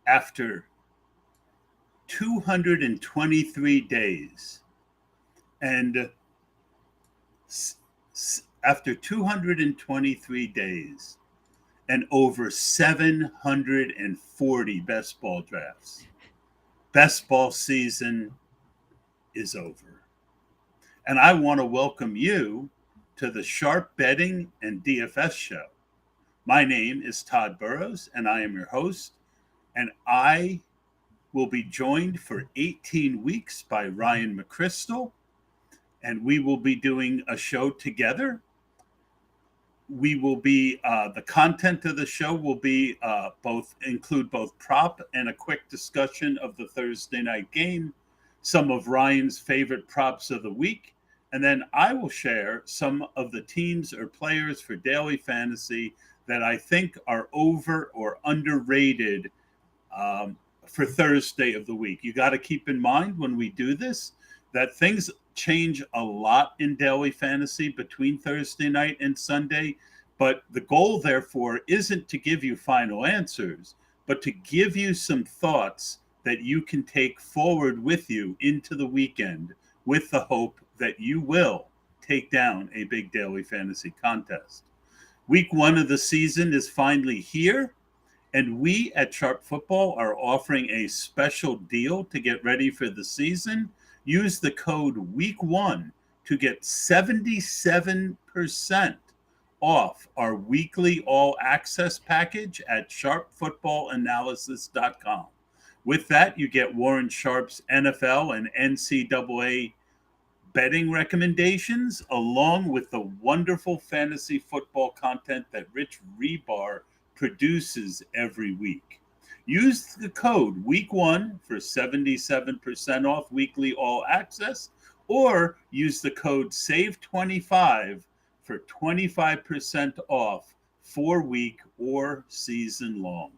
after 223 days. And after 223 days and over 740 best ball drafts, best ball season is over. And I want to welcome you to the Sharp Betting and DFS show. My name is Tod Burros, and I am your host. And I will be joined for 18 weeks by Ryan McCrystal, and we will be doing a show together. We will be the content of the show will be include both prop and a quick discussion of the Thursday night game, some of Ryan's favorite props of the week, and then I will share some of the teams or players for daily fantasy that I think are over or underrated for Thursday of the week. You got to keep in mind when we do this that things change a lot in daily fantasy between Thursday night and Sunday, but the goal therefore isn't to give you final answers, but to give you some thoughts that you can take forward with you into the weekend with the hope that you will take down a big daily fantasy contest. Week 1 of the season is finally here, and we at Sharp Football are offering a special deal to get ready for the season. Use the code WEEK1 to get 77% off our weekly all-access package at sharpfootballanalysis.com. With that, you get Warren Sharp's NFL and NCAA betting recommendations, along with the wonderful fantasy football content that Rich Rebar produces every week. Use the code WEEK1 for 77% off weekly all access, or use the code SAVE25 for 25% off 4-week or season long.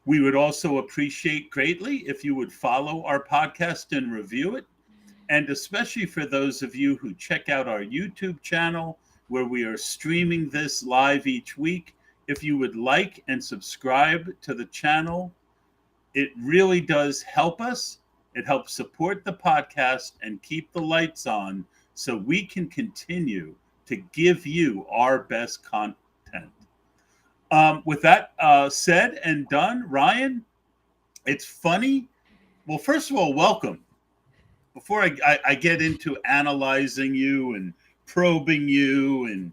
We would also appreciate greatly if you would follow our podcast and review it, and especially for those of you who check out our YouTube channel, where we are streaming this live each week. If you would like and subscribe to the channel, it really does help us. It helps support the podcast and keep the lights on so we can continue to give you our best content. With that said and done, Ryan, it's funny. Well, first of all, welcome. Before I get into analyzing you and probing you and,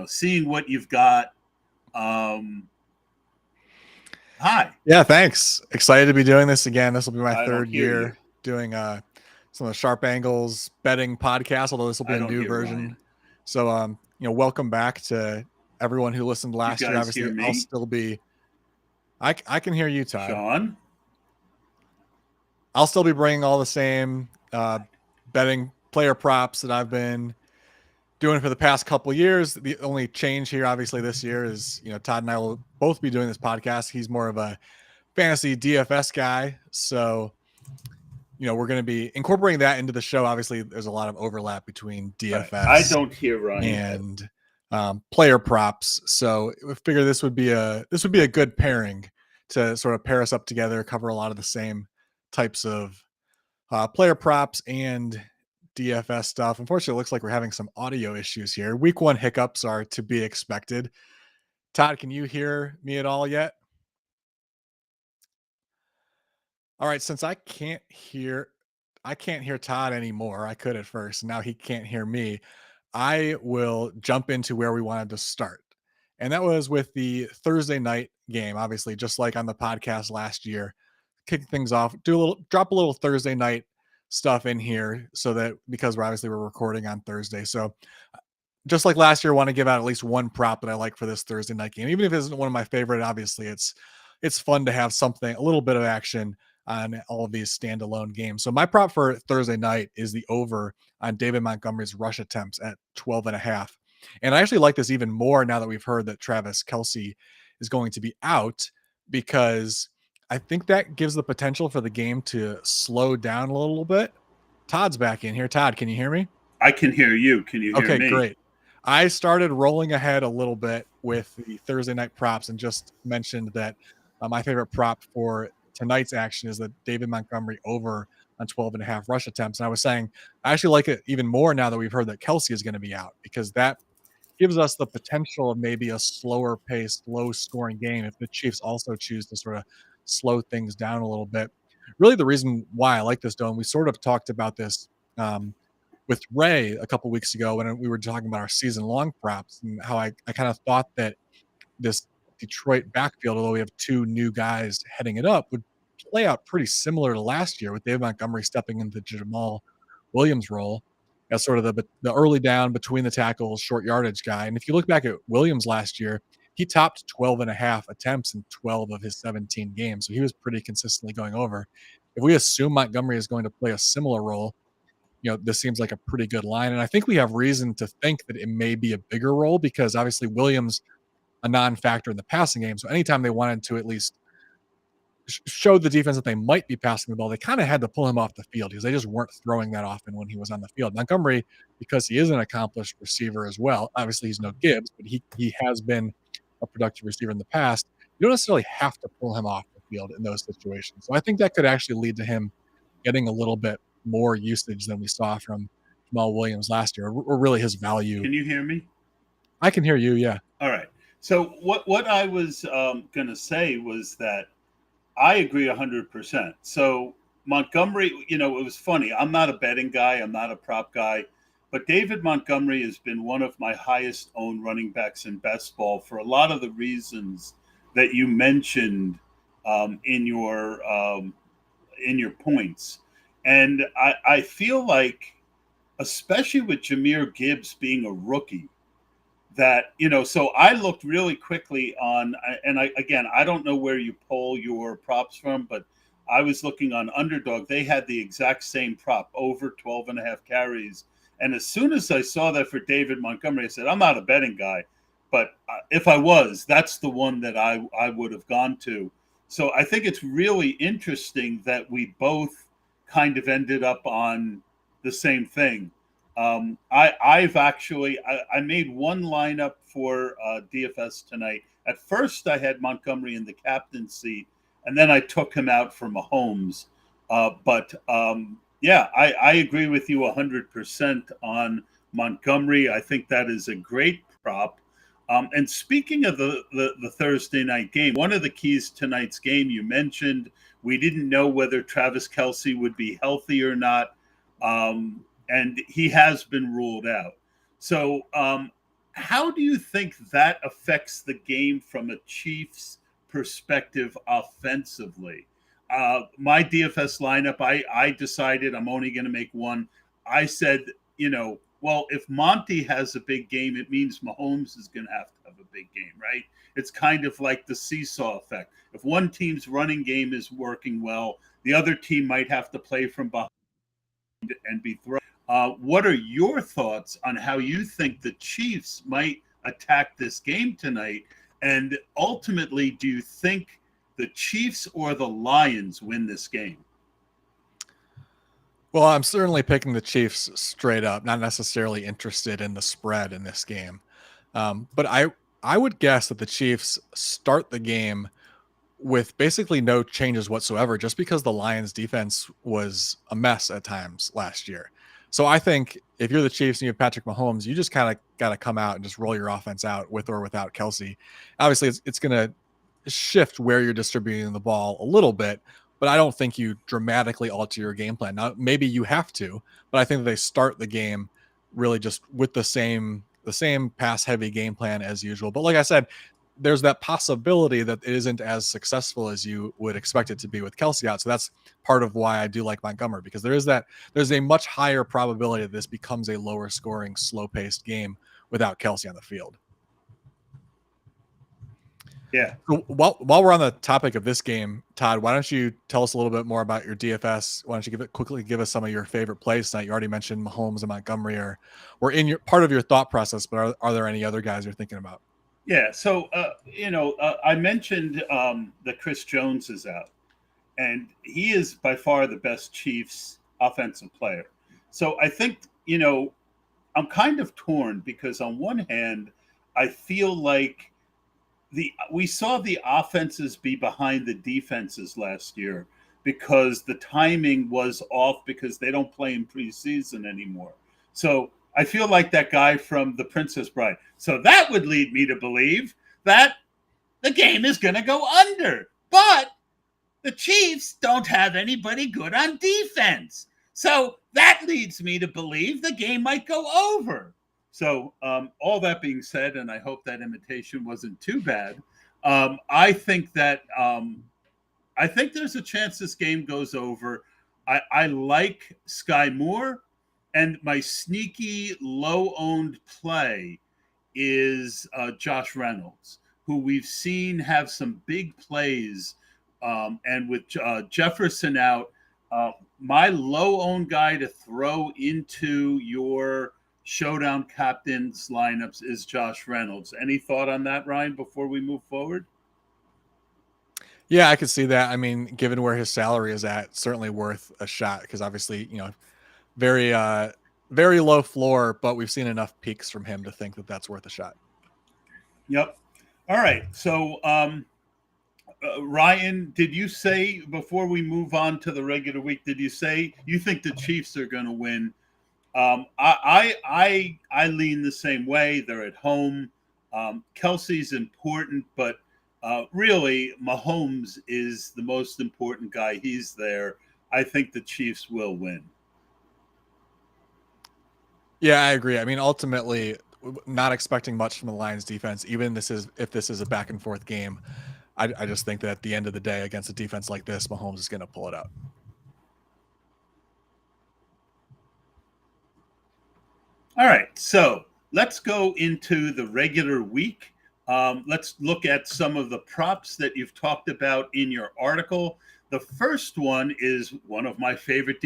seeing what you've got. Hi. Yeah, thanks. Excited to be doing this again. This will be my third year doing some of the Sharp Angles betting podcast, although this will be a new version. Ryan. So, welcome back to everyone who listened last year. Obviously, I'll still be. I can hear you, Todd. Sean. I'll still be bringing all the same betting player props that I've been doing for the past couple of years. The only change here, obviously, this year is, Todd and I will both be doing this podcast. He's more of a fantasy DFS guy. So, we're going to be incorporating that into the show. Obviously, there's a lot of overlap between DFS I don't hear Ryan. And player props. So we figure this would be a good pairing to sort of pair us up together, cover a lot of the same types of player props and DFS stuff. Unfortunately, it looks like we're having some audio issues here. Week 1 hiccups are to be expected. Todd, can you hear me at all yet? All right, since I can't hear Todd anymore. I could at first. Now he can't hear me. I will jump into where we wanted to start. And that was with the Thursday night game, obviously, just like on the podcast last year. Kick things off, drop a little Thursday night stuff in here so that because we're recording on Thursday. So just like last year, I want to give out at least one prop that I like for this Thursday night game. Even if it isn't one of my favorite, obviously it's fun to have something, a little bit of action on all of these standalone games. So my prop for Thursday night is the over on David Montgomery's rush attempts at 12.5. And I actually like this even more now that we've heard that Travis Kelce is going to be out, because I think that gives the potential for the game to slow down a little bit. Todd's back in here. Todd, can you hear me? I can hear you. Can you hear me? Okay, great. I started rolling ahead a little bit with the Thursday night props and just mentioned that my favorite prop for tonight's action is the David Montgomery over on 12.5 rush attempts. And I was saying, I actually like it even more now that we've heard that Kelsey is going to be out, because that gives us the potential of maybe a slower paced, low scoring game if the Chiefs also choose to sort of slow things down a little bit. Really, the reason why I like this, Dome, we sort of talked about this um, with Ray a couple weeks ago when we were talking about our season long props and how I kind of thought that this Detroit backfield, although we have two new guys heading it up, would play out pretty similar to last year with David Montgomery stepping into Jamal Williams' role as sort of the early down between the tackles, short yardage guy. And if you look back at Williams last year, he topped 12.5 attempts in 12 of his 17 games. So he was pretty consistently going over. If we assume Montgomery is going to play a similar role, this seems like a pretty good line. And I think we have reason to think that it may be a bigger role because obviously Williams a non-factor in the passing game. So anytime they wanted to at least show the defense that they might be passing the ball, they kind of had to pull him off the field because they just weren't throwing that often when he was on the field. Montgomery, because he is an accomplished receiver as well, obviously he's no Gibbs, but he has been a productive receiver in the past. You don't necessarily have to pull him off the field in those situations. So I think that could actually lead to him getting a little bit more usage than we saw from Jamal Williams last year, or really his value. Can you hear me? I can hear you, yeah. All right. So what I was going to say was that I agree 100%. So Montgomery, it was funny. I'm not a betting guy. I'm not a prop guy. But David Montgomery has been one of my highest owned running backs in best ball for a lot of the reasons that you mentioned in your points. And I feel like, especially with Jahmyr Gibbs being a rookie, that so I looked really quickly on, and I don't know where you pull your props from, but I was looking on Underdog. They had the exact same prop, over 12.5 carries. And as soon as I saw that for David Montgomery, I said, I'm not a betting guy, but if I was, that's the one that I would have gone to. So I think it's really interesting that we both kind of ended up on the same thing. I've actually I made one lineup for DFS tonight. At first, I had Montgomery in the captain seat, and then I took him out for Mahomes. Yeah, I agree with you 100% on Montgomery. I think that is a great prop. And speaking of the Thursday night game, one of the keys tonight's game you mentioned, we didn't know whether Travis Kelce would be healthy or not. And he has been ruled out. So how do you think that affects the game from a Chiefs perspective offensively? My DFS lineup, I decided I'm only going to make one. I said, well, if Monty has a big game, it means Mahomes is going to have a big game, right? It's kind of like the seesaw effect. If one team's running game is working well, the other team might have to play from behind and be thrown. What are your thoughts on how you think the Chiefs might attack this game tonight? And ultimately, do you think the Chiefs or the Lions win this game? Well, I'm certainly picking the Chiefs straight up, not necessarily interested in the spread in this game. But I would guess that the Chiefs start the game with basically no changes whatsoever, just because the Lions defense was a mess at times last year. So I think if you're the Chiefs and you have Patrick Mahomes, you just kind of got to come out and just roll your offense out with or without Kelsey. Obviously, it's going to shift where you're distributing the ball a little bit, but I don't think you dramatically alter your game plan. Now, maybe you have to, but I think that they start the game really just with the same pass heavy game plan as usual. But like I said, there's that possibility that it isn't as successful as you would expect it to be with Kelsey out. So that's part of why I do like Montgomery, because there's a much higher probability that this becomes a lower scoring, slow paced game without Kelsey on the field. Yeah. So while we're on the topic of this game, Todd, why don't you tell us a little bit more about your DFS? Why don't you quickly give us some of your favorite plays tonight? You already mentioned Mahomes and Montgomery were in your part of your thought process, but are there any other guys you're thinking about? Yeah. So, I mentioned that Chris Jones is out, and he is by far the best Chiefs offensive player. So I think, I'm kind of torn because on one hand, I feel like we saw the offenses be behind the defenses last year because the timing was off because they don't play in preseason anymore. So I feel like that guy from The Princess Bride. So that would lead me to believe that the game is going to go under. But the Chiefs don't have anybody good on defense. So that leads me to believe the game might go over. So, all that being said, and I hope that imitation wasn't too bad, I think that I think there's a chance this game goes over. I like Sky Moore, and my sneaky low-owned play is Josh Reynolds, who we've seen have some big plays. And with Jefferson out, my low-owned guy to throw into your showdown captains lineups is Josh Reynolds. Any thought on that, Ryan, before we move forward? Yeah, I could see that. I mean, given where his salary is at, certainly worth a shot because obviously, very very low floor, but we've seen enough peaks from him to think that that's worth a shot. Yep. All right. So, Ryan, did you say before we move on to the regular week? Did you say you think the Chiefs are going to win? I lean the same way. They're at home. Kelsey's important, but really, Mahomes is the most important guy. He's there. I think the Chiefs will win. Yeah, I agree. I mean, ultimately, not expecting much from the Lions defense, even if this is a back and forth game. I just think that at the end of the day, against a defense like this, Mahomes is going to pull it out. All right, so let's go into the regular week. Let's look at some of the props that you've talked about in your article. The first one is one of my favorite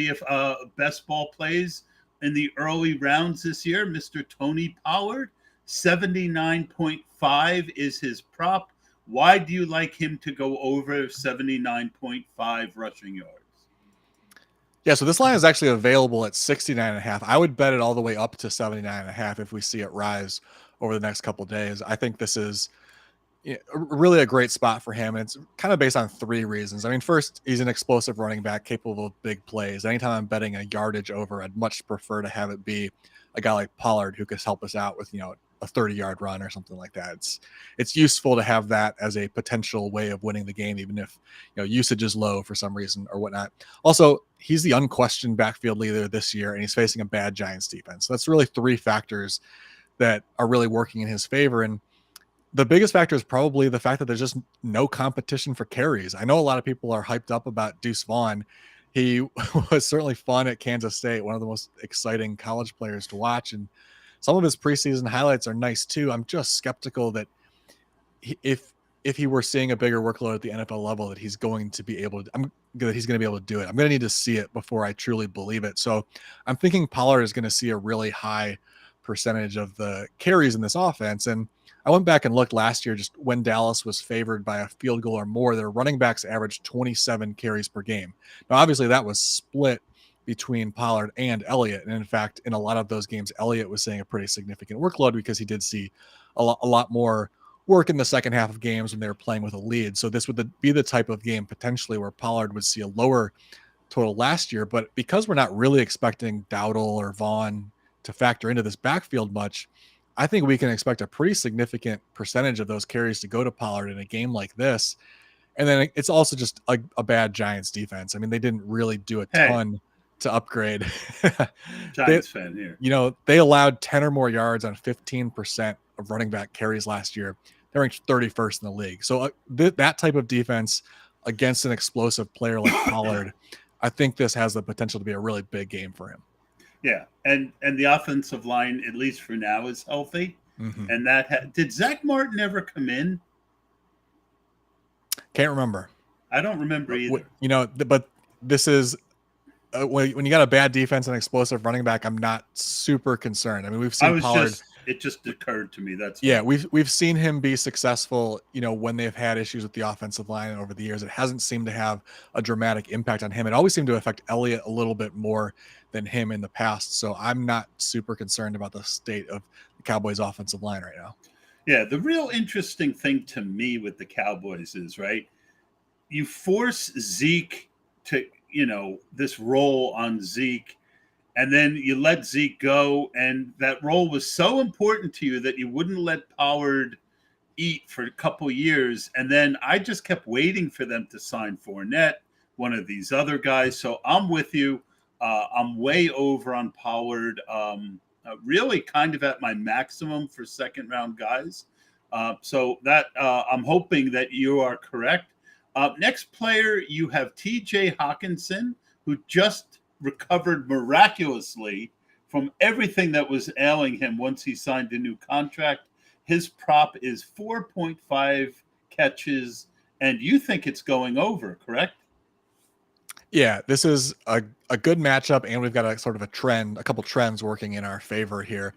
best ball plays in the early rounds this year, Mr. Tony Pollard. 79.5 is his prop. Why do you like him to go over 79.5 rushing yards? Yeah, so this line is actually available at 69.5. I would bet it all the way up to 79.5 if we see it rise over the next couple of days. I think this is really a great spot for him. And it's kind of based on three reasons. I mean, first, he's an explosive running back capable of big plays. Anytime I'm betting a yardage over, I'd much prefer to have it be a guy like Pollard who could help us out with, a 30-yard run or something like that. It's useful to have that as a potential way of winning the game, even if usage is low for some reason or whatnot. Also, he's the unquestioned backfield leader this year, and he's facing a bad Giants defense. So that's really three factors that are really working in his favor. And the biggest factor is probably the fact that there's just no competition for carries. I know a lot of people are hyped up about Deuce Vaughn. He was certainly fun at Kansas State, one of the most exciting college players to watch. And some of his preseason highlights are nice too. I'm just skeptical that if he were seeing a bigger workload at the NFL level, that he's going to be able to, that he's going to be able to do it. I'm going to need to see it before I truly believe it. So I'm thinking Pollard is going to see a really high percentage of the carries in this offense. And I went back and looked last year, just when Dallas was favored by a field goal or more, their running backs averaged 27 carries per game. Now, obviously that was split between Pollard and Elliott. And in fact, in a lot of those games, Elliott was seeing a pretty significant workload because he did see a lot more work in the second half of games when they were playing with a lead. So this would be the type of game potentially where Pollard would see a lower total last year. But because we're not really expecting Dowdle or Vaughn to factor into this backfield much, I think we can expect a pretty significant percentage of those carries to go to Pollard in a game like this. And then it's also just a bad Giants defense. I mean, they didn't really do a ton to upgrade. Giants fan here. They allowed 10 or more yards on 15% of running back carries last year. They're ranked 31st in the league. So that type of defense against an explosive player like Pollard, I think this has the potential to be a really big game for him. Yeah, and the offensive line, at least for now, is healthy. Mm-hmm. And did Zach Martin ever come in? Can't remember. I don't remember either. But this is when you got a bad defense and explosive running back, I'm not super concerned. I mean, we've seen Pollard. It just occurred to me. That's we've seen him be successful. When they've had issues with the offensive line over the years, it hasn't seemed to have a dramatic impact on him. It always seemed to affect Elliott a little bit more than him in the past. So I'm not super concerned about the state of the Cowboys' offensive line right now. Yeah, the real interesting thing to me with the Cowboys is, right, you force Zeke to, this role on Zeke, and then you let Zeke go, and that role was so important to you that you wouldn't let Pollard eat for a couple years. And then I just kept waiting for them to sign Fournette, one of these other guys. So I'm with you. I'm way over on Pollard, really kind of at my maximum for second round guys. So that I'm hoping that you are correct. Next player, you have TJ Hawkinson, who just recovered miraculously from everything that was ailing him once he signed a new contract. His prop is 4.5 catches, and you think it's going over, correct? Yeah, this is a good matchup, and we've got a sort of a couple trends working in our favor here.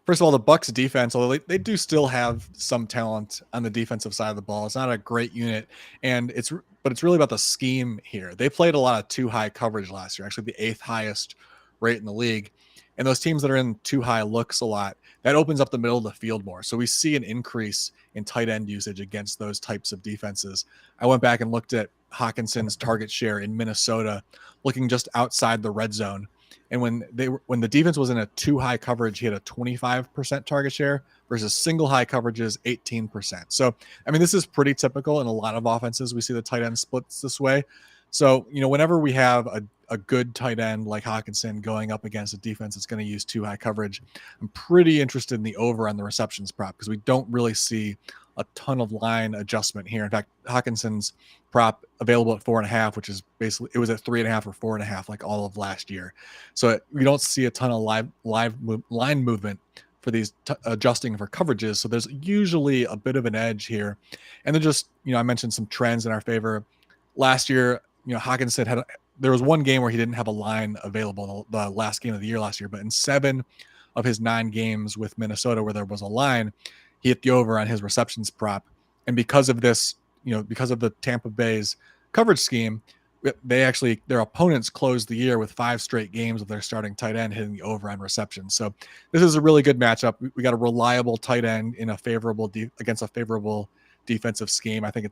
First of all, the Bucks defense, although they do still have some talent on the defensive side of the ball, it's not a great unit, and but it's really about the scheme here. They played a lot of too high coverage last year, actually the eighth highest rate in the league. And those teams that are in too high looks a lot, that opens up the middle of the field more. So we see an increase in tight end usage against those types of defenses. I went back and looked at Hawkinson's target share in Minnesota, looking just outside the red zone. And when the defense was in a too high coverage, he had a 25% target share versus single high coverages 18%. So I mean, this is pretty typical in a lot of offenses. We see the tight end splits this way. So whenever we have a good tight end like Hawkinson going up against a defense that's going to use too high coverage, I'm pretty interested in the over on the receptions prop because we don't really see a ton of line adjustment here. In fact, Hawkinson's prop available at 4.5, which is basically, it was at 3.5 or 4.5 like all of last year. So we don't see a ton of line movement for these adjusting for coverages. So there's usually a bit of an edge here. And then just, I mentioned some trends in our favor. Last year, Hawkinson there was one game where he didn't have a line available, the last game of the year last year, but in 7 of his 9 games with Minnesota where there was a line, he hit the over on his receptions prop. And because of this, because of the Tampa Bay's coverage scheme, their opponents closed the year with 5 straight games of their starting tight end hitting the over on reception. So this is a really good matchup. We got a reliable tight end in against a favorable defensive scheme. I think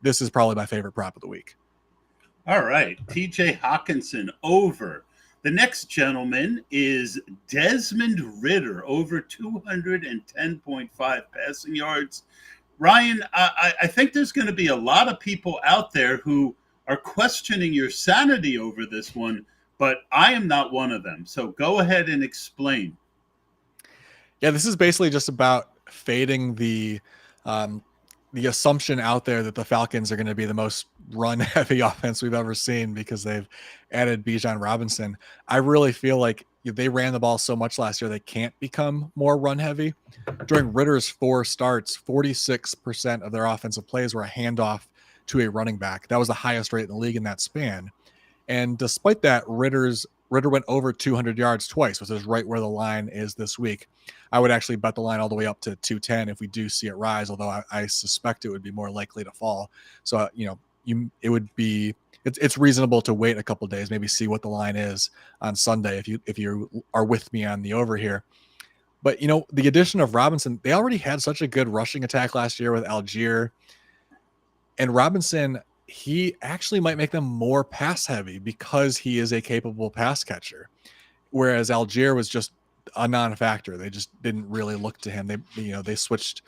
this is probably my favorite prop of the week. All right, TJ Hawkinson over. The next gentleman is Desmond Ridder, over 210.5 passing yards. Ryan, I think there's going to be a lot of people out there who are questioning your sanity over this one, but I am not one of them. So go ahead and explain. Yeah, this is basically just about fading the assumption out there that the Falcons are going to be the most run-heavy offense we've ever seen because they've added Bijan Robinson. I really feel like they ran the ball so much last year they can't become more run-heavy. During Ritter's 4 starts, 46% of their offensive plays were a handoff to a running back. That was the highest rate in the league in that span. And despite that, Ritter went over 200 yards twice, which is right where the line is this week. I would actually bet the line all the way up to 210 if we do see it rise, although I suspect it would be more likely to fall. So, it's reasonable to wait a couple days, maybe see what the line is on Sunday if you are with me on the over here. But, the addition of Robinson, they already had such a good rushing attack last year with Algier. And Robinson, he actually might make them more pass heavy because he is a capable pass catcher. Whereas Algier was just a non-factor. They just didn't really look to him. They switched,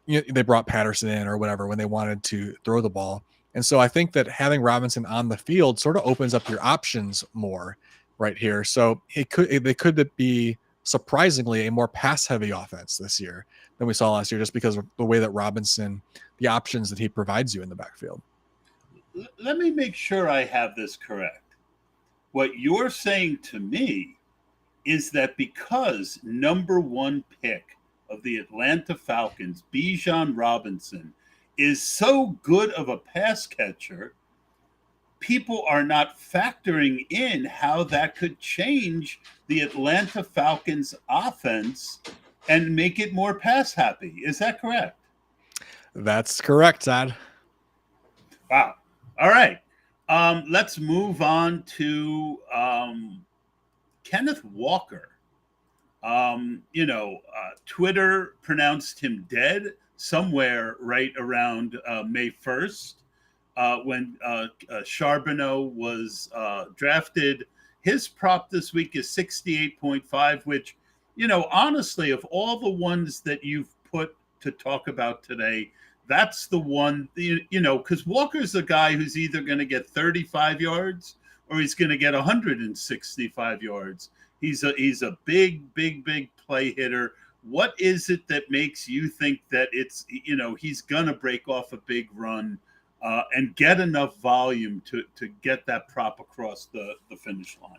they brought Patterson in or whatever when they wanted to throw the ball. And so I think that having Robinson on the field sort of opens up your options more right here. So they could be surprisingly a more pass heavy offense this year than we saw last year, just because of the way that Robinson, the options that he provides you in the backfield. Let me make sure I have this correct. What you're saying to me is that because number 1 pick of the Atlanta Falcons, Bijan Robinson, is so good of a pass catcher, people are not factoring in how that could change the Atlanta Falcons offense and make it more pass happy. Is that correct? That's correct, Todd. Wow. All right. Let's move on to Kenneth Walker. Twitter pronounced him dead somewhere right around May 1st when Charbonneau was drafted. His prop this week is 68.5, which, honestly, of all the ones that you've put to talk about today, that's the one, because Walker's a guy who's either going to get 35 yards or he's going to get 165 yards. He's a big play hitter. What is it that makes you think that he's going to break off a big run and get enough volume to get that prop across the finish line?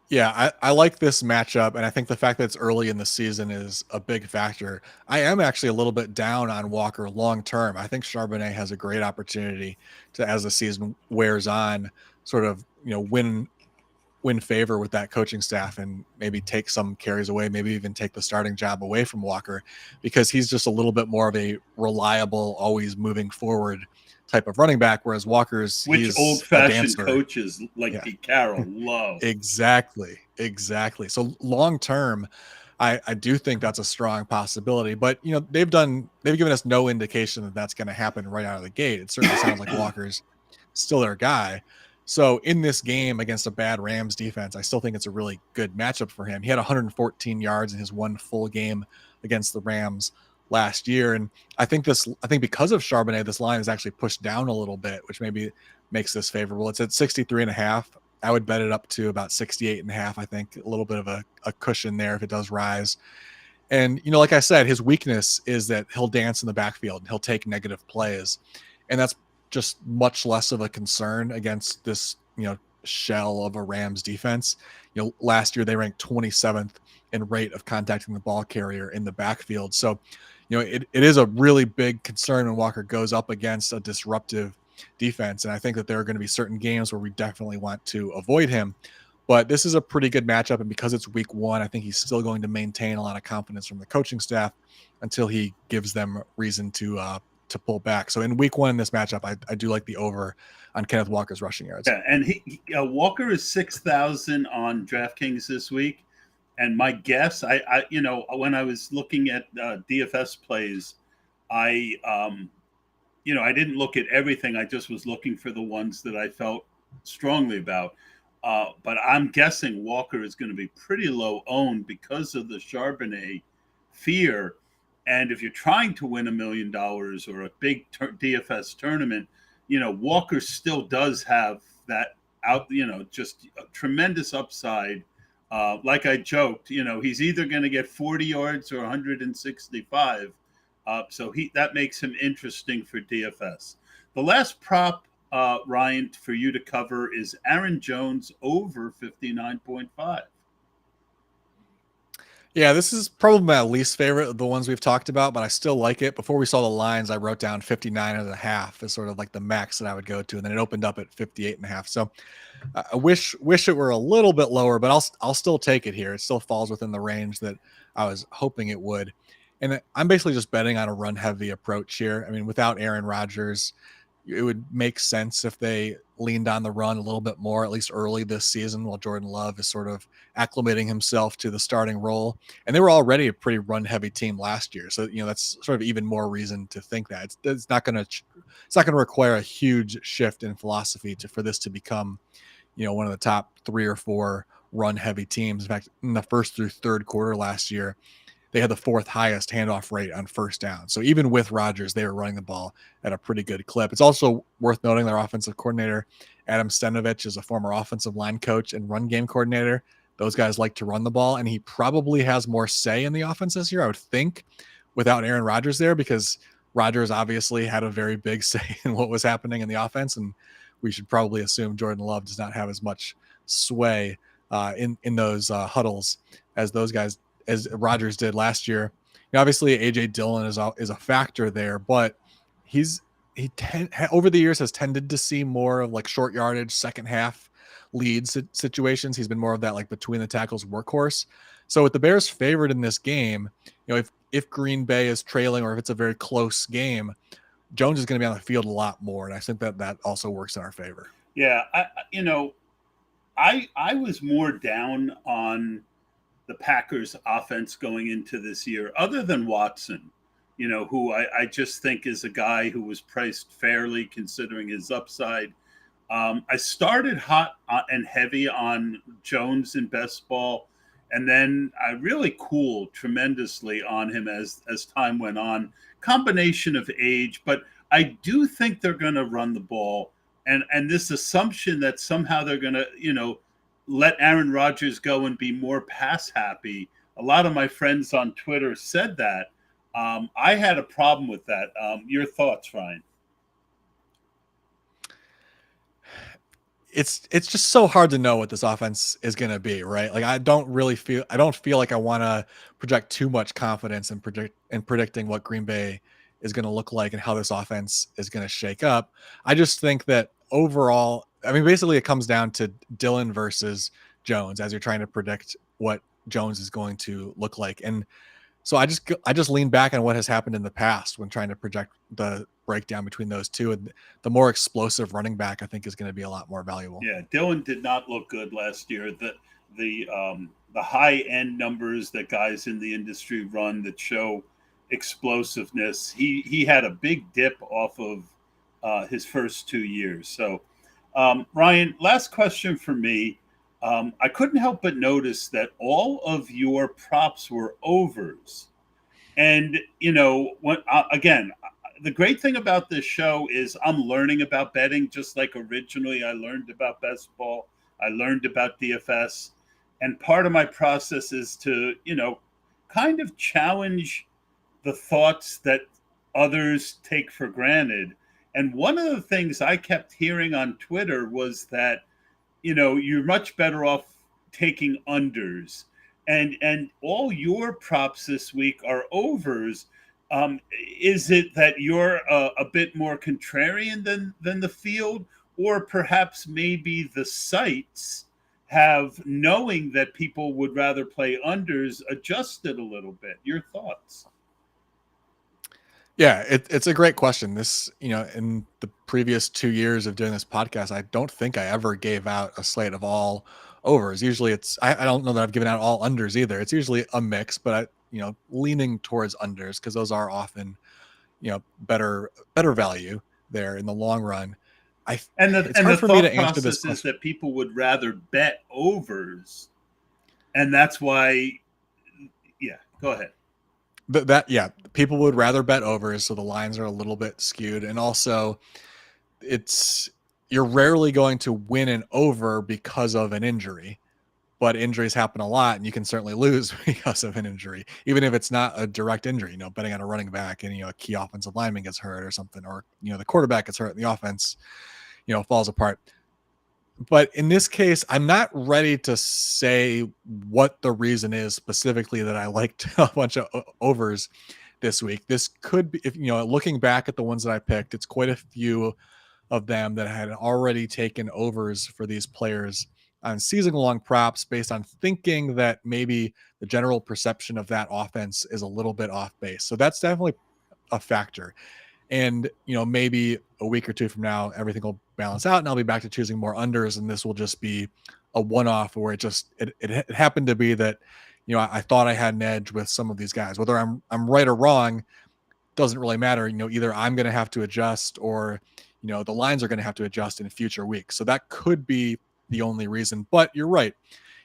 Yeah, I like this matchup, and I think the fact that it's early in the season is a big factor. I am actually a little bit down on Walker long term. I think Charbonnet has a great opportunity to, as the season wears on, sort of win favor with that coaching staff and maybe take some carries away, maybe even take the starting job away from Walker, because he's just a little bit more of a reliable, always moving forward type of running back. Whereas Which he's a old-fashioned dancer. coaches like Yeah, Pete Carroll love. exactly. So long term, I do think that's a strong possibility, but they've given us no indication that that's going to happen right out of the gate. It certainly sounds like Walker's still their guy. So in this game against a bad Rams defense, I still think it's a really good matchup for him. He had 114 yards in his one full game against the Rams last year. And I think because of Charbonnet, this line is actually pushed down a little bit, which maybe makes this favorable. It's at 63.5. I would bet it up to about 68.5. I think a little bit of a cushion there if it does rise. And, like I said, his weakness is that he'll dance in the backfield and he'll take negative plays. And that's just much less of a concern against this, shell of a Rams defense. Last year they ranked 27th in rate of contacting the ball carrier in the backfield. So, it is a really big concern when Walker goes up against a disruptive defense. And I think that there are going to be certain games where we definitely want to avoid him. But this is a pretty good matchup. And because it's week one, I think he's still going to maintain a lot of confidence from the coaching staff until he gives them reason to pull back. So in week one in this matchup, I do like the over on Kenneth Walker's rushing yards. Yeah, and Walker is 6,000 on DraftKings this week. And my guess, when I was looking at DFS plays, I didn't look at everything. I just was looking for the ones that I felt strongly about. But I'm guessing Walker is going to be pretty low owned because of the Charbonnet fear. And if you're trying to win $1 million or a big DFS tournament, Walker still does have that just a tremendous upside. Like I joked, he's either going to get 40 yards or 165. So that makes him interesting for DFS. The last prop, Ryan, for you to cover is Aaron Jones over 59.5. Yeah, this is probably my least favorite of the ones we've talked about, but I still like it. Before we saw the lines, I wrote down 59.5 as sort of like the max that I would go to, and then it opened up at 58.5. So I wish it were a little bit lower, but I'll still take it here. It still falls within the range that I was hoping it would. And I'm basically just betting on a run heavy approach here. I mean, without Aaron Rodgers, it would make sense if they leaned on the run a little bit more, at least early this season, while Jordan Love is sort of acclimating himself to the starting role. And they were already a pretty run heavy team last year. So, that's sort of even more reason to think that it's not going to require a huge shift in philosophy for this to become, one of the top 3 or 4 run heavy teams. In fact, in the first through third quarter last year, they had the 4th highest handoff rate on first down. So even with Rodgers, they were running the ball at a pretty good clip. It's also worth noting their offensive coordinator, Adam Stenovich, is a former offensive line coach and run game coordinator. Those guys like to run the ball, and he probably has more say in the offense this year, I would think, without Aaron Rodgers there, because Rodgers obviously had a very big say in what was happening in the offense, and we should probably assume Jordan Love does not have as much sway in those huddles as those guys, as Rodgers did last year. Obviously, AJ Dillon is a factor there, but over the years has tended to see more of like short yardage, second half lead situations. He's been more of that like between the tackles workhorse. So with the Bears favored in this game, if Green Bay is trailing or if it's a very close game, Jones is going to be on the field a lot more, and I think that also works in our favor. Yeah, I was more down on the Packers offense going into this year, other than Watson, who I just think is a guy who was priced fairly considering his upside. I started hot and heavy on Jones in best ball, and then I really cooled tremendously on him as time went on. Combination of age, but I do think they're going to run the ball, and this assumption that somehow they're going to let Aaron Rodgers go and be more pass happy. A lot of my friends on Twitter said that. I had a problem with that. Your thoughts, Ryan? It's just so hard to know what this offense is going to be, right? Like I don't feel like I want to project too much confidence in predicting what Green Bay is going to look like and how this offense is going to shake up. I just think that overall, I mean, basically it comes down to Dillon versus Jones as you're trying to predict what Jones is going to look like. And so I just lean back on what has happened in the past when trying to project the breakdown between those two. And the more explosive running back, I think, is going to be a lot more valuable. Yeah, Dillon did not look good last year. The high end numbers that guys in the industry run that show explosiveness, he had a big dip off of his first 2 years. So, Ryan, last question for me. I couldn't help but notice that all of your props were overs. And, again, the great thing about this show is I'm learning about betting, just like originally I learned about best ball. I learned about DFS. And part of my process is to, kind of challenge the thoughts that others take for granted. And one of the things I kept hearing on Twitter was that, you're much better off taking unders, and all your props this week are overs. Is it that you're a bit more contrarian than the field, or perhaps maybe the sites have, knowing that people would rather play unders, adjusted a little bit? Your thoughts? Yeah, it's a great question. This, in the previous 2 years of doing this podcast, I don't think I ever gave out a slate of all overs. Usually I don't know that I've given out all unders either. It's usually a mix, but leaning towards unders because those are often, better value there in the long run. It's hard for me to answer this process is that people would rather bet overs, and that's why. Yeah, go ahead. People would rather bet overs, so the lines are a little bit skewed, and also you're rarely going to win an over because of an injury, but injuries happen a lot, and you can certainly lose because of an injury, even if it's not a direct injury. Betting on a running back and a key offensive lineman gets hurt or something, or the quarterback gets hurt and the offense falls apart. But in this case, I'm not ready to say what the reason is specifically that I liked a bunch of overs this week. This could be, if looking back at the ones that I picked, it's quite a few of them that had already taken overs for these players on season-long props based on thinking that maybe the general perception of that offense is a little bit off base. So that's definitely a factor. And, maybe a week or two from now, everything will balance out and I'll be back to choosing more unders. And this will just be a one-off where it happened to be that, I thought I had an edge with some of these guys. Whether I'm right or wrong doesn't really matter. Either I'm going to have to adjust or, the lines are going to have to adjust in future weeks. So that could be the only reason. But you're right.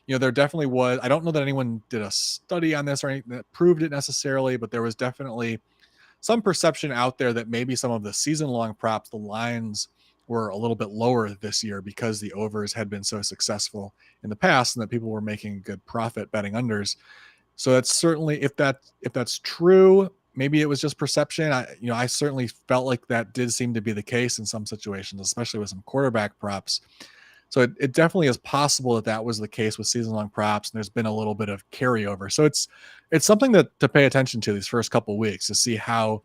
There definitely was. I don't know that anyone did a study on this or anything that proved it necessarily, but there was definitely some perception out there that maybe some of the season-long props, the lines were a little bit lower this year because the overs had been so successful in the past and that people were making good profit betting unders. So that's certainly, if that's true, maybe it was just perception. I certainly felt like that did seem to be the case in some situations, especially with some quarterback props. So it definitely is possible that was the case with season-long props, and there's been a little bit of carryover. So it's something to pay attention to these first couple of weeks to see how,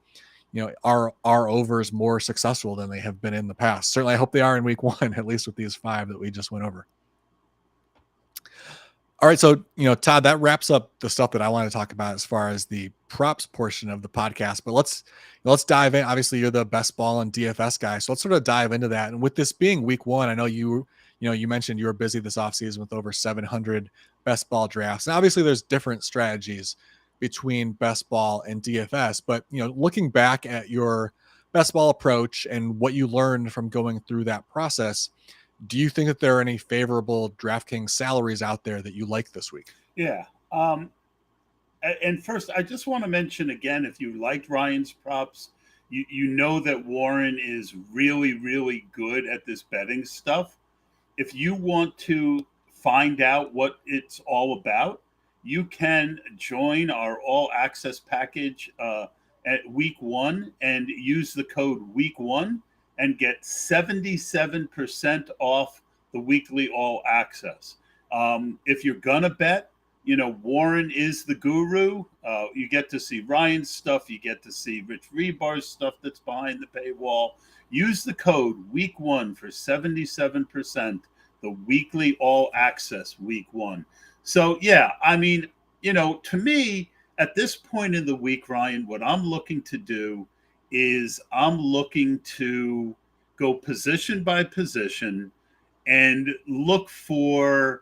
are overs more successful than they have been in the past. Certainly, I hope they are in week 1, at least with these 5 that we just went over. All right, so Todd, that wraps up the stuff that I want to talk about as far as the props portion of the podcast. But let's dive in. Obviously, you're the best ball and DFS guy, so let's sort of dive into that. And with this being week 1, I know you You mentioned you were busy this offseason with over 700 best ball drafts. And obviously there's different strategies between best ball and DFS, but looking back at your best ball approach and what you learned from going through that process, do you think that there are any favorable DraftKings salaries out there that you like this week? Yeah. And first, I just want to mention again, if you liked Ryan's props, you know that Warren is really, really good at this betting stuff. If you want to find out what it's all about, you can join our all access package at week 1 and use the code week 1 and get 77% off the weekly all access. If you're going to bet, Warren is the guru. You get to see Ryan's stuff. You get to see Rich Rebar's stuff that's behind the paywall. Use the code week 1 for 77%, the weekly all access week 1. So, yeah, I mean, to me, at this point in the week, Ryan, what I'm looking to do is I'm looking to go position by position and look for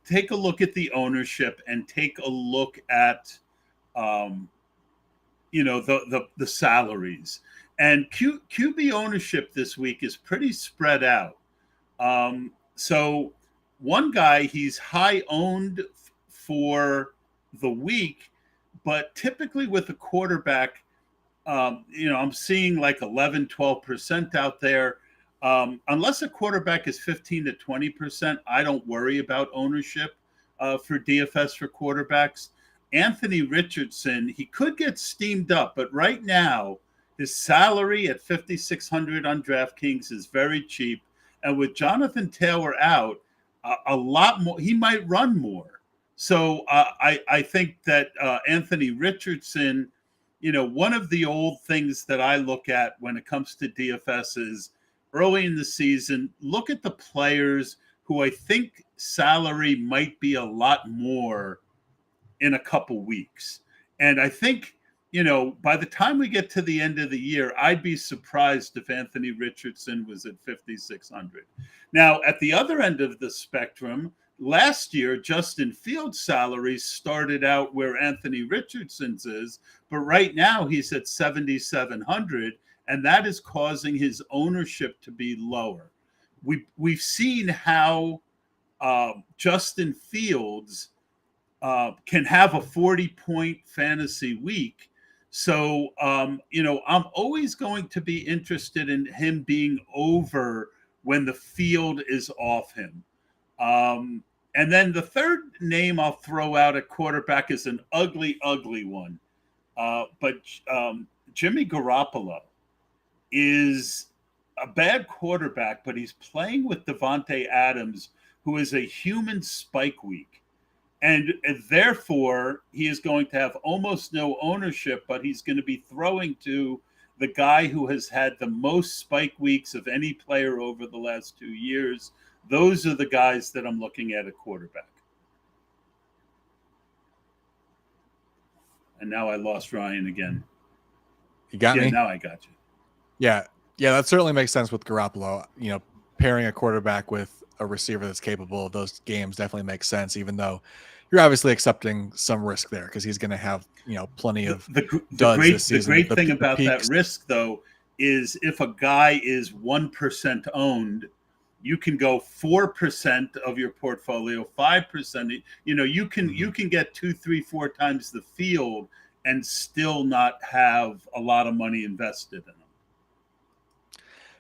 take a look at the ownership and take a look at the salaries. And QB ownership this week is pretty spread out. So one guy, he's high owned for the week, but typically with a quarterback, I'm seeing like 11, 12% out there. Unless a quarterback is 15 to 20%, I don't worry about ownership for DFS for quarterbacks. Anthony Richardson, he could get steamed up, but right now his salary at $5,600 on DraftKings is very cheap. And with Jonathan Taylor out, a lot more, he might run more. So I think that Anthony Richardson, one of the old things that I look at when it comes to DFS is early in the season, look at the players who I think salary might be a lot more in a couple weeks. And I think, by the time we get to the end of the year, I'd be surprised if Anthony Richardson was at 5,600. Now, at the other end of the spectrum, last year, Justin Fields' salary started out where Anthony Richardson's is, but right now he's at 7,700. And that is causing his ownership to be lower. We've seen how Justin Fields can have a 40-point fantasy week. So, I'm always going to be interested in him being over when the field is off him. And then the third name I'll throw out at quarterback is an ugly, ugly one. But Jimmy Garoppolo is a bad quarterback, but he's playing with Davante Adams, who is a human spike week. And therefore, he is going to have almost no ownership, but he's going to be throwing to the guy who has had the most spike weeks of any player over the last 2 years. Those are the guys that I'm looking at quarterback. And now I lost Ryan again. You got me? Now I got you. Yeah, that certainly makes sense with Garoppolo. Pairing a quarterback with a receiver that's capable of those games definitely makes sense, even though you're obviously accepting some risk there because he's going to have, plenty of duds this season. The great thing about that risk, though, is if a guy is 1% owned, you can go 4% of your portfolio, 5%. You can get 2, 3, 4 times the field and still not have a lot of money invested in them.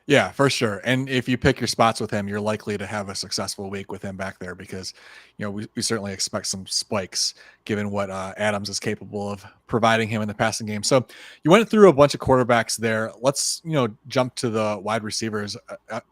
Yeah, for sure. And if you pick your spots with him, you're likely to have a successful week with him back there because, we certainly expect some spikes given what Adams is capable of providing him in the passing game. So you went through a bunch of quarterbacks there. Let's, jump to the wide receivers.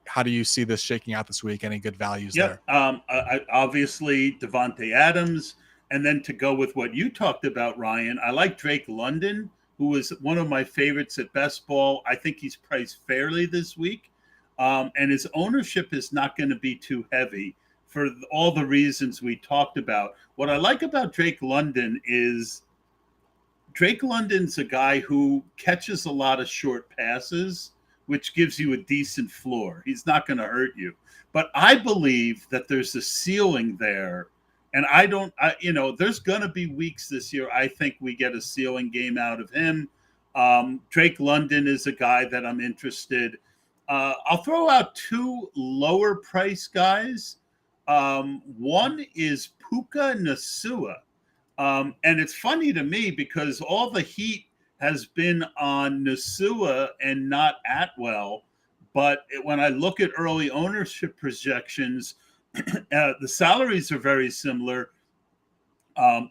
How do you see this shaking out this week? Any good values there? Obviously, Davante Adams. And then to go with what you talked about, Ryan, I like Drake London, who was one of my favorites at best ball. I think he's priced fairly this week. And his ownership is not going to be too heavy for all the reasons we talked about. What I like about Drake London is Drake London's a guy who catches a lot of short passes, which gives you a decent floor. He's not going to hurt you. But I believe that there's a ceiling there. And there's going to be weeks this year. I think we get a ceiling game out of him. Drake London is a guy that I'm interested. I'll throw out two lower price guys. One is Puka Nasua. And it's funny to me because all the heat has been on Nasua and not Atwell. But when I look at early ownership projections, the salaries are very similar.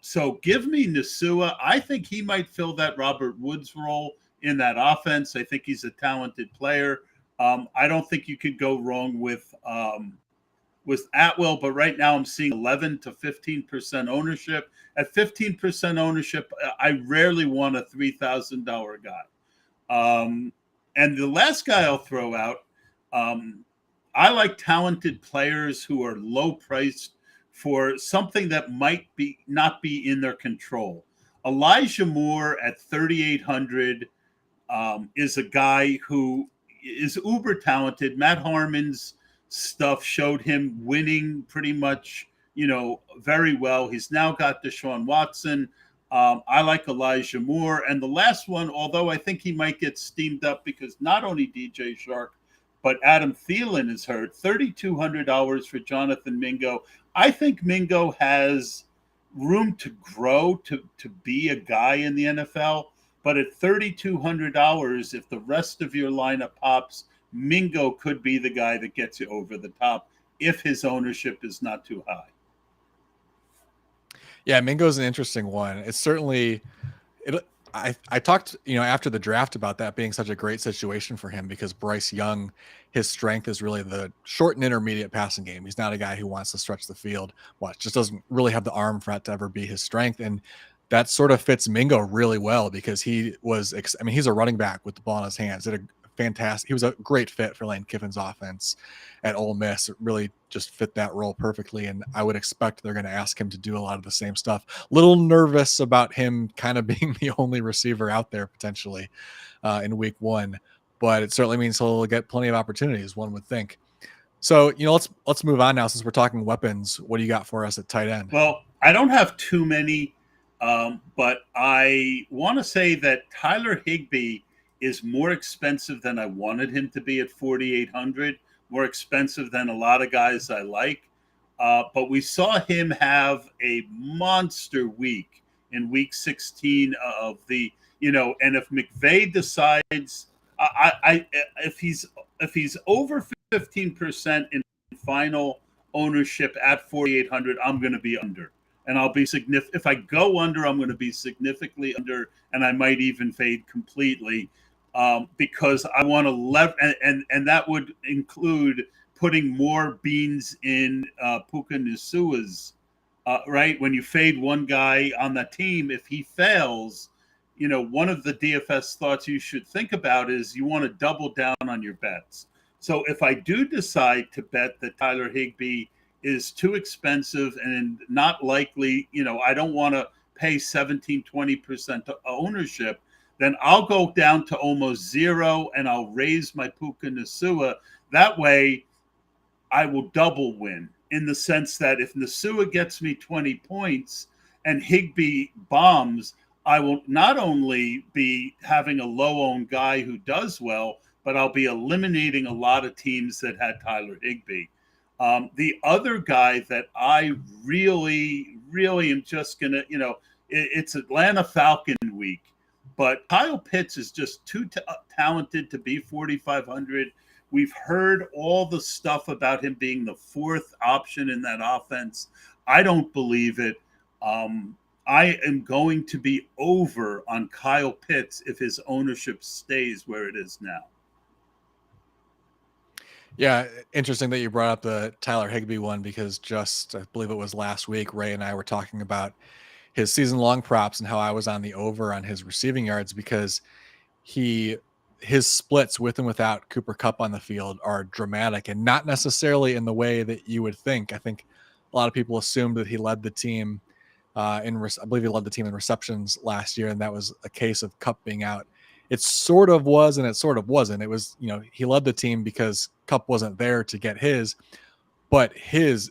So give me Nasua. I think he might fill that Robert Woods role in that offense. I think he's a talented player. I don't think you could go wrong with Atwell, but right now I'm seeing 11 to 15% ownership. At 15% ownership, I rarely want a $3,000 guy. And the last guy I'll throw out, I like talented players who are low priced for something that might not be in their control. Elijah Moore at 3,800 is a guy who is uber talented. Matt Harmon's stuff showed him winning pretty much, very well. He's now got Deshaun Watson. I like Elijah Moore. And the last one, although I think he might get steamed up because not only DJ Shark, but Adam Thielen is hurt, $3,200 for Jonathan Mingo. I think Mingo has room to grow to be a guy in the NFL. But at $3,200, if the rest of your lineup pops, Mingo could be the guy that gets you over the top if his ownership is not too high. Yeah, Mingo's an interesting one. It's certainly I talked, after the draft about that being such a great situation for him because Bryce Young, his strength is really the short and intermediate passing game. He's not a guy who wants to stretch the field much, just doesn't really have the arm for that to ever be his strength. And that sort of fits Mingo really well because he's a running back with the ball in his hands. He was a great fit for Lane Kiffin's offense at Ole Miss. It really just fit that role perfectly. And I would expect they're going to ask him to do a lot of the same stuff. Little nervous about him kind of being the only receiver out there potentially in week one, but it certainly means he'll get plenty of opportunities, one would think. So, let's move on now since we're talking weapons. What do you got for us at tight end? Well, I don't have too many, but I want to say that Tyler Higbee is more expensive than I wanted him to be at 4,800, more expensive than a lot of guys I like. But we saw him have a monster week in week 16 of the, and if McVay decides, if he's over 15% in final ownership at 4,800, I'm going to be under. And I'll be significant. If I go under, I'm going to be significantly under, and I might even fade completely. Because I want to and that would include putting more beans in Puka Nasua's, right? When you fade one guy on the team, if he fails, one of the DFS thoughts you should think about is you want to double down on your bets. So if I do decide to bet that Tyler Higbee is too expensive and not likely, I don't want to pay 17, 20% ownership, then I'll go down to almost zero and I'll raise my Puka Nasua. That way, I will double win in the sense that if Nasua gets me 20 points and Higbee bombs, I will not only be having a low-owned guy who does well, but I'll be eliminating a lot of teams that had Tyler Higbee. The other guy that I really, really am just going to, it's Atlanta Falcon week. But Kyle Pitts is just too talented to be 4,500. We've heard all the stuff about him being the fourth option in that offense. I don't believe it. I am going to be over on Kyle Pitts if his ownership stays where it is now. Yeah, interesting that you brought up the Tyler Higbee one because I believe it was last week, Ray and I were talking about his season-long props and how I was on the over on his receiving yards because his splits with and without Cooper Kupp on the field are dramatic and not necessarily in the way that you would think. I think a lot of people assumed that he led the team I believe he led the team in receptions last year, and that was a case of Kupp being out. it sort of was and it sort of wasn't. It was, he led the team because Cup wasn't there to get his, but his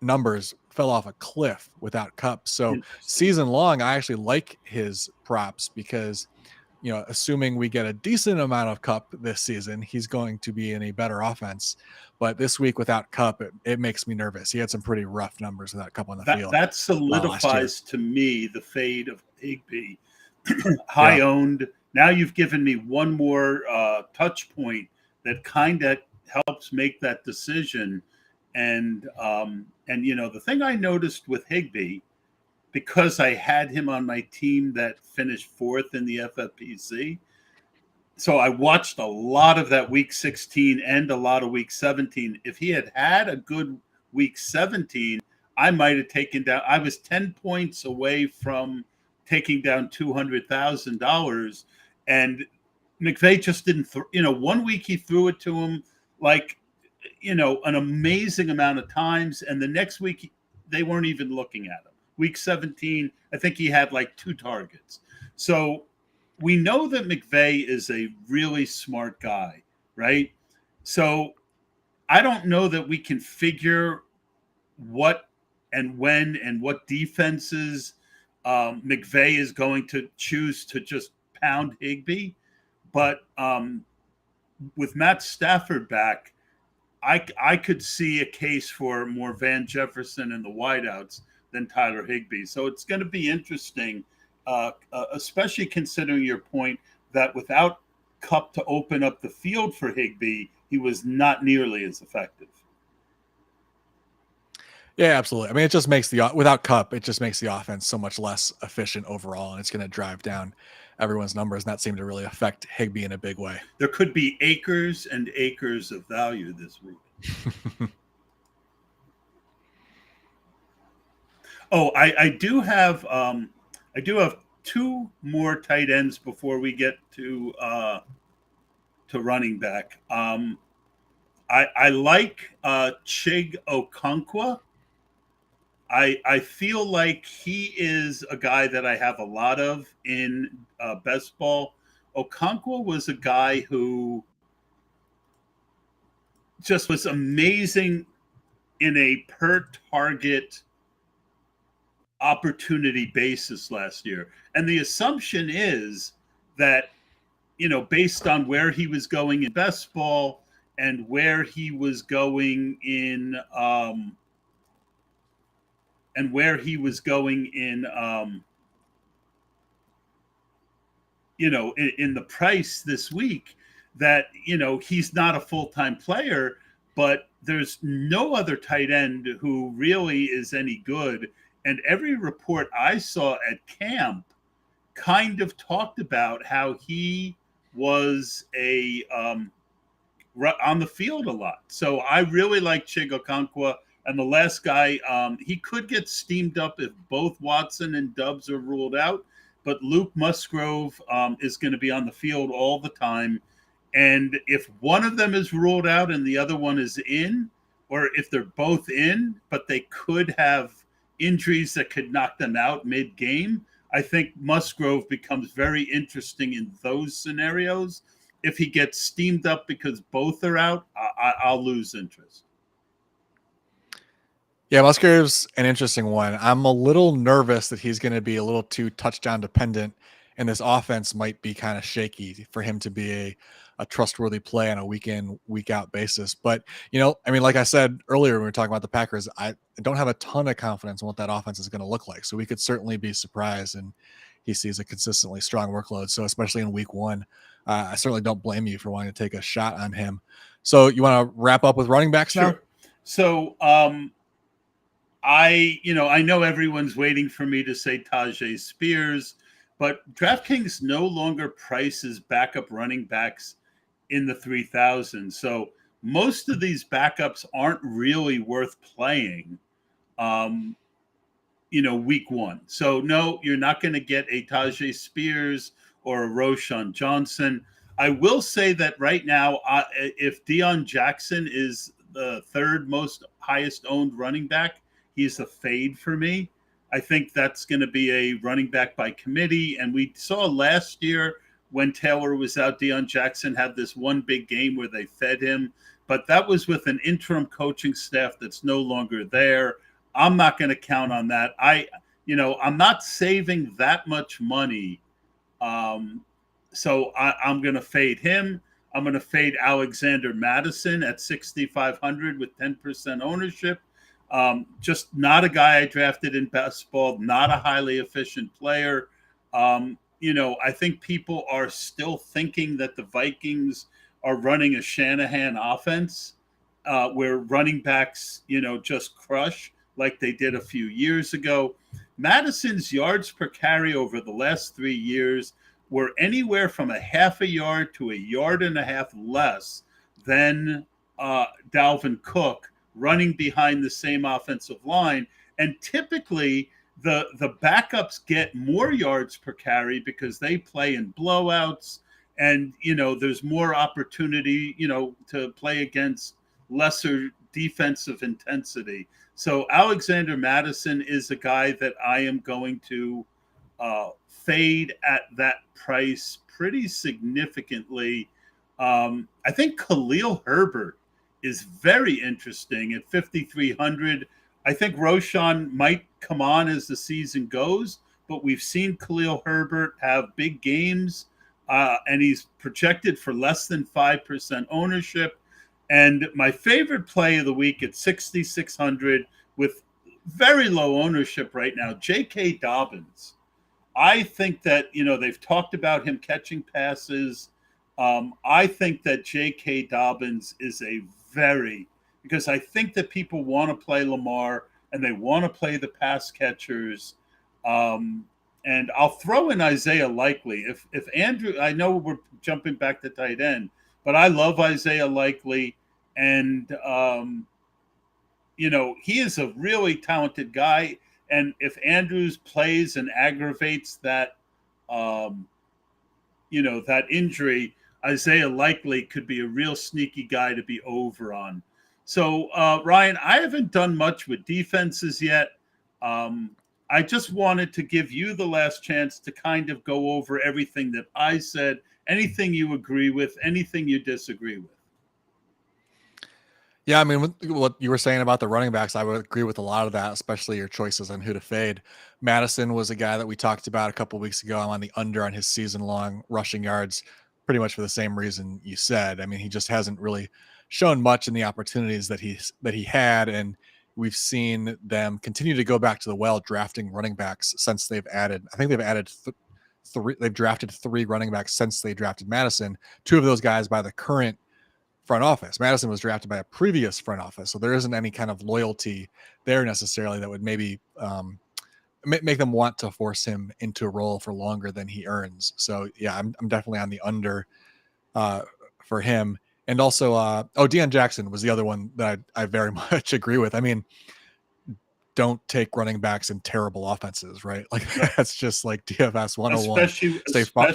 numbers fell off a cliff without Cup. So Interesting. season long, I actually like his props because, assuming we get a decent amount of Cup this season, he's going to be in a better offense. But this week without Cup, it makes me nervous. He had some pretty rough numbers without Cup on the field That last year. solidifies to me the fade of Higbee. Yeah. High owned. Now you've given me one more touch point that kind of helps make that decision. And the thing I noticed with Higbee, because I had him on my team that finished fourth in the FFPC, so I watched a lot of that week 16 and a lot of week 17. If he had had a good week 17, I might have taken down. I was 10 points away from taking down $200,000, and McVay just didn't. One week he threw it to him like an amazing amount of times, and the next week they weren't even looking at him. Week 17, I think he had like 2 targets. So we know that McVay is a really smart guy, right? So I don't know that we can figure what and when and what defenses McVay is going to choose to just pound Higbee. But with Matt Stafford back, I could see a case for more Van Jefferson and the wideouts than Tyler Higbee. So it's going to be interesting, especially considering your point that without Cup to open up the field for Higbee, he was not nearly as effective. Yeah, absolutely. I mean, it just makes without Cup, it just makes the offense so much less efficient overall, and it's going to drive down everyone's numbers, and that seemed to really affect Higbee in a big way. There could be acres and acres of value this week. Oh, I do have 2 more tight ends before we get to running back. I like Chig Okonkwo. I feel like he is a guy that I have a lot of in best ball. Okonkwo was a guy who just was amazing in a per target opportunity basis last year. And the assumption is that, based on where he was going in best ball and where he was going in in the price this week, that he's not a full-time player, but there's no other tight end who really is any good. And every report I saw at camp kind of talked about how he was on the field a lot. So I really like Chig Okonkwo. And the last guy, he could get steamed up if both Watson and Dubs are ruled out. But Luke Musgrove is going to be on the field all the time. And if one of them is ruled out and the other one is in, or if they're both in, but they could have injuries that could knock them out mid-game, I think Musgrove becomes very interesting in those scenarios. If he gets steamed up because both are out, I'll lose interest. Yeah, Musgrave's an interesting one. I'm a little nervous that he's going to be a little too touchdown dependent, and this offense might be kind of shaky for him to be a trustworthy play on a week in, week out basis. But, I mean, like I said earlier when we were talking about the Packers, I don't have a ton of confidence in what that offense is going to look like. So we could certainly be surprised, and he sees a consistently strong workload. So especially in week 1, I certainly don't blame you for wanting to take a shot on him. So you want to wrap up with running backs now? Sure. So, I know everyone's waiting for me to say Tajay Spears, but DraftKings no longer prices backup running backs in the 3,000. So most of these backups aren't really worth playing, week 1. So no, you're not going to get a Tajay Spears or a Roshan Johnson. I will say that right now, if Deion Jackson is the 3rd most highest owned running back, he's a fade for me. I think that's going to be a running back by committee. And we saw last year when Taylor was out. Deion Jackson had this one big game where they fed him, but that was with an interim coaching staff that's no longer there. I'm not going to count on that. I'm not saving that much money. So I'm going to fade him. I'm going to fade Alexander Madison at 6,500 with 10% ownership. Just not a guy I drafted in best ball, not a highly efficient player. I think people are still thinking that the Vikings are running a Shanahan offense where running backs, just crush like they did a few years ago. Madison's yards per carry over the last 3 years were anywhere from a half a yard to a yard and a half less than Dalvin Cook running behind the same offensive line. And typically the backups get more yards per carry because they play in blowouts and, there's more opportunity, to play against lesser defensive intensity. So Alexander Madison is a guy that I am going to fade at that price pretty significantly. I think Khalil Herbert is very interesting at 5,300. I think Roshan might come on as the season goes, but we've seen Khalil Herbert have big games, and he's projected for less than 5% ownership. And my favorite play of the week at 6,600 with very low ownership right now, J.K. Dobbins. I think that, they've talked about him catching passes. I think that J.K. Dobbins is because I think that people want to play Lamar and they want to play the pass catchers. And I'll throw in Isaiah Likely. If Andrew, I know we're jumping back to tight end, but I love Isaiah Likely. And, he is a really talented guy. And if Andrews plays and aggravates that, that injury, Isaiah Likely could be a real sneaky guy to be over on. So, Ryan, I haven't done much with defenses yet. I just wanted to give you the last chance to kind of go over everything that I said, anything you agree with, anything you disagree with. Yeah, I mean, what you were saying about the running backs, I would agree with a lot of that, especially your choices on who to fade. Madison was a guy that we talked about a couple of weeks ago. I'm on the under on his season-long rushing yards, pretty much for the same reason you said. I mean, he just hasn't really shown much in the opportunities that he had, and we've seen them continue to go back to the well drafting running backs since they've added. I think they've added three. They've drafted 3 running backs since they drafted Madison. 2 of those guys by the current front office. Madison was drafted by a previous front office, so there isn't any kind of loyalty there necessarily that would maybe make them want to force him into a role for longer than he earns. So yeah, I'm definitely on the under for him. And also, Deion Jackson was the other one that I very much agree with. I mean, don't take running backs in terrible offenses, right? Like that's just like DFS 101. Especially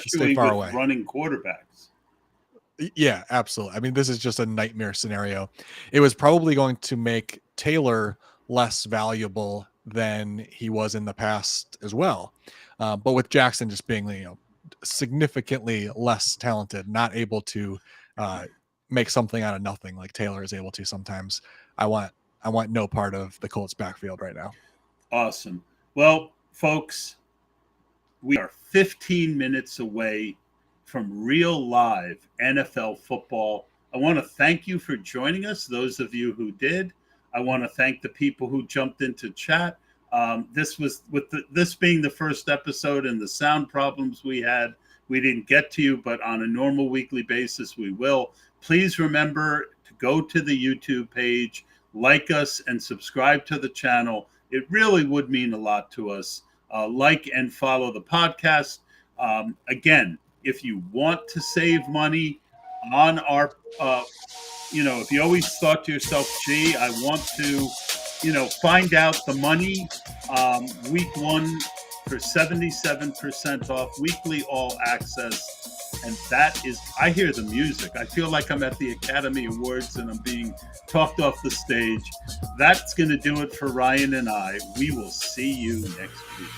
stay far away. Running quarterbacks. Yeah, absolutely. I mean, this is just a nightmare scenario. It was probably going to make Taylor less valuable than he was in the past as well. But with Jackson just being, significantly less talented, not able to make something out of nothing like Taylor is able to sometimes, I want no part of the Colts backfield right now. Awesome. Well, folks, we are 15 minutes away from real live NFL football. I want to thank you for joining us, those of you who did. I want to thank the people who jumped into chat. This was this being the first episode and the sound problems we had. We didn't get to you, but on a normal weekly basis, we will. Please remember to go to the YouTube page, like us, and subscribe to the channel. It really would mean a lot to us. Like and follow the podcast. Again, if you want to save money on our, if you always thought to yourself, gee, I want to, find out the money, week 1 for 77% off, weekly all access. And that is, I hear the music. I feel like I'm at the Academy Awards and I'm being talked off the stage. That's going to do it for Ryan and I. We will see you next week.